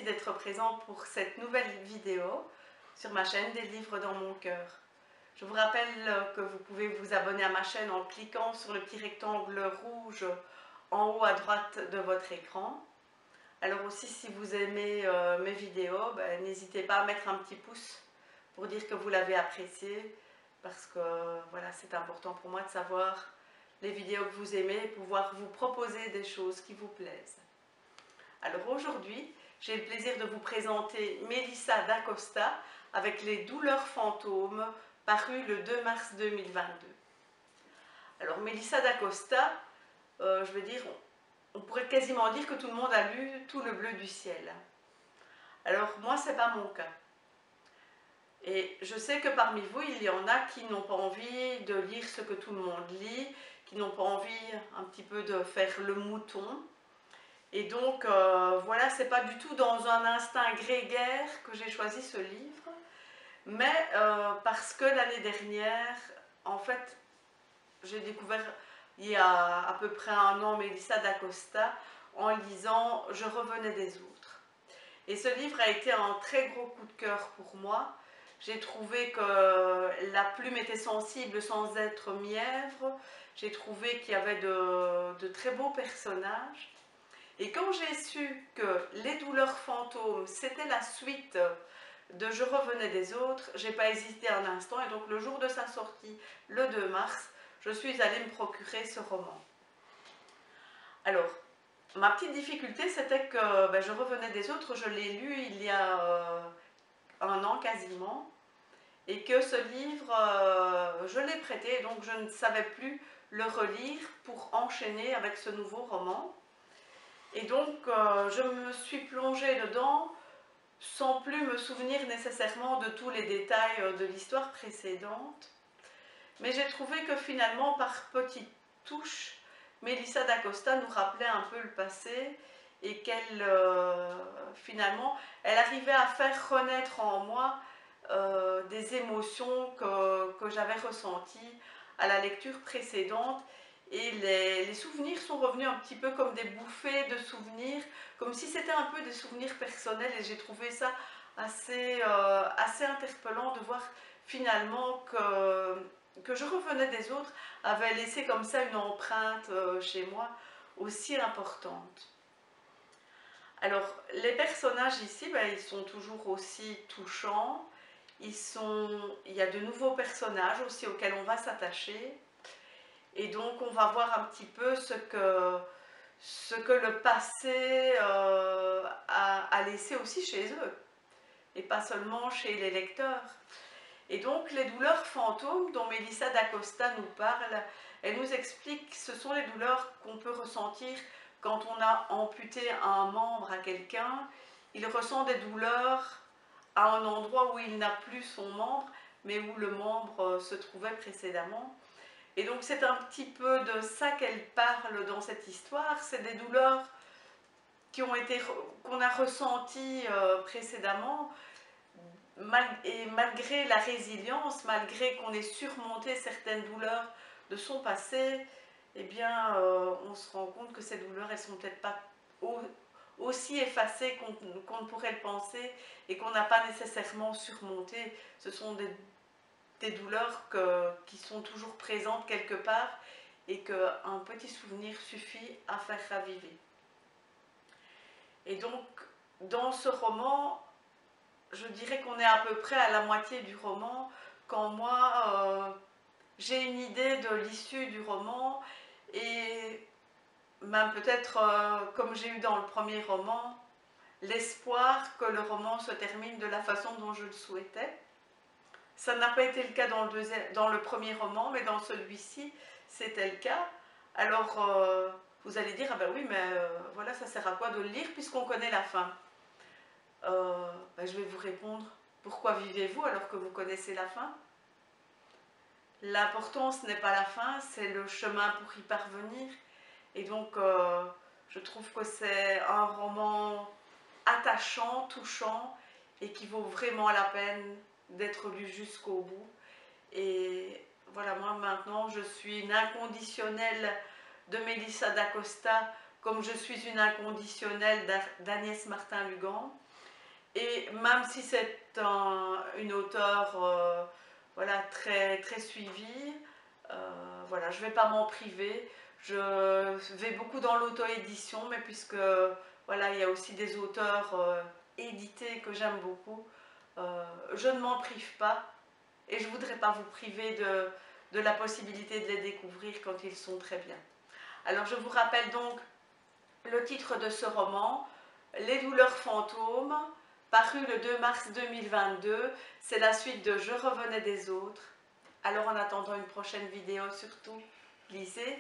d'être présent pour cette nouvelle vidéo sur ma chaîne Des livres dans mon cœur. Je vous rappelle que vous pouvez vous abonner à ma chaîne en cliquant sur le petit rectangle rouge en haut à droite de votre écran. Alors aussi, si vous aimez mes vidéos, n'hésitez pas à mettre un petit pouce pour dire que vous l'avez apprécié, parce que voilà, c'est important pour moi de savoir les vidéos que vous aimez et pouvoir vous proposer des choses qui vous plaisent. Alors aujourd'hui, j'ai le plaisir de vous présenter Melissa d'Acosta avec Les douleurs fantômes, paru le 2 mars 2022. Alors Melissa d'Acosta, je veux dire, on pourrait quasiment dire que tout le monde a lu Tout le bleu du ciel. Alors moi, c'est pas mon cas. Et je sais que parmi vous, il y en a qui n'ont pas envie de lire ce que tout le monde lit, qui n'ont pas envie un petit peu de faire le mouton. Et donc, voilà, c'est pas du tout dans un instinct grégaire que j'ai choisi ce livre, mais parce que l'année dernière, en fait, j'ai découvert il y a à peu près un an Melissa d'Acosta en lisant Je revenais des autres. Et ce livre a été un très gros coup de cœur pour moi. J'ai trouvé que la plume était sensible sans être mièvre. J'ai trouvé qu'il y avait de très beaux personnages. Et quand j'ai su que Les douleurs fantômes, c'était la suite de Je revenais des autres, j'ai pas hésité un instant. Et donc le jour de sa sortie, le 2 mars, je suis allée me procurer ce roman. Alors, ma petite difficulté, c'était que Je revenais des autres, je l'ai lu il y a un an quasiment, et que ce livre, je l'ai prêté, donc je ne savais plus le relire pour enchaîner avec ce nouveau roman. Et donc, je me suis plongée dedans sans plus me souvenir nécessairement de tous les détails de l'histoire précédente. Mais j'ai trouvé que finalement, par petites touches, Melissa d'Acosta nous rappelait un peu le passé et qu'elle, finalement, elle arrivait à faire renaître en moi des émotions que j'avais ressenties à la lecture précédente. Et les souvenirs sont revenus un petit peu comme des bouffées de souvenirs, comme si c'était un peu des souvenirs personnels, et j'ai trouvé ça assez interpellant de voir finalement que Je revenais des autres avait laissé comme ça une empreinte chez moi aussi importante. Alors, les personnages ici, ils sont toujours aussi touchants. Il y a de nouveaux personnages aussi auxquels on va s'attacher. Et donc, on va voir un petit peu ce que le passé a laissé aussi chez eux, et pas seulement chez les lecteurs. Et donc, les douleurs fantômes dont Melissa d'Acosta nous parle, elle nous explique que ce sont les douleurs qu'on peut ressentir quand on a amputé un membre à quelqu'un. Il ressent des douleurs à un endroit où il n'a plus son membre, mais où le membre se trouvait précédemment. Et donc c'est un petit peu de ça qu'elle parle dans cette histoire. C'est des douleurs qu'on a ressenties précédemment, et malgré la résilience, malgré qu'on ait surmonté certaines douleurs de son passé, eh bien on se rend compte que ces douleurs, elles sont peut-être pas aussi effacées qu'on ne pourrait le penser, et qu'on n'a pas nécessairement surmonté. Ce sont des douleurs qui sont toujours présentes quelque part, et qu'un petit souvenir suffit à faire raviver. Et donc, dans ce roman, je dirais qu'on est à peu près à la moitié du roman, quand moi, j'ai une idée de l'issue du roman, et même peut-être, comme j'ai eu dans le premier roman, l'espoir que le roman se termine de la façon dont je le souhaitais. Ça n'a pas été le cas dans le premier roman, mais dans celui-ci, c'était le cas. Alors, vous allez dire, ah ben oui, mais voilà, ça sert à quoi de le lire puisqu'on connaît la fin? Je vais vous répondre, pourquoi vivez-vous alors que vous connaissez la fin? L'important, ce n'est pas la fin, c'est le chemin pour y parvenir. Et donc, je trouve que c'est un roman attachant, touchant, et qui vaut vraiment la peine d'être lu jusqu'au bout. Et voilà, moi maintenant, je suis une inconditionnelle de Melissa d'Acosta, comme je suis une inconditionnelle d'Agnès Martin-Lugan. Et même si c'est une auteure voilà, très, très suivie, voilà, je ne vais pas m'en priver. Je vais beaucoup dans l'auto-édition, mais puisque voilà, il y a aussi des auteurs édités que j'aime beaucoup, je ne m'en prive pas et je ne voudrais pas vous priver de la possibilité de les découvrir quand ils sont très bien. Alors je vous rappelle donc le titre de ce roman, Les douleurs fantômes, paru le 2 mars 2022. C'est la suite de Je revenais des autres. Alors en attendant une prochaine vidéo, surtout, lisez